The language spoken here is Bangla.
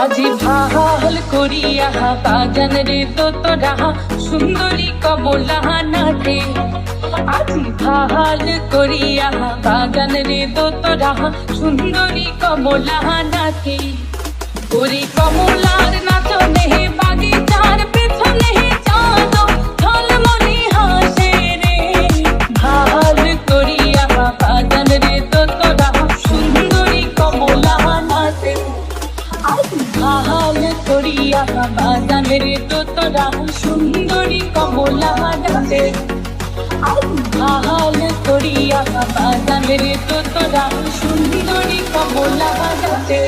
আজি ভাল করিয়া বাগান রে তোরা সুন্দরী কমলা নাথে। আজি ভাল করিয়া বাগান রে তোরা সুন্দরী কমলা নাথে। ওরে কমলার নাচনে বাগিচার পেছনে চাঁদ ঝলমলে হাসে রে। ভাল করিয়া বাগান রে তোরা সুন্দরী কমলা নাথে। ভাল করিয়া বাগান রে তোরা সুন্দরী কমলা নাথে। ভাল করিয়া বাগান রে তোরা সুন্দরী কমলা নাথে।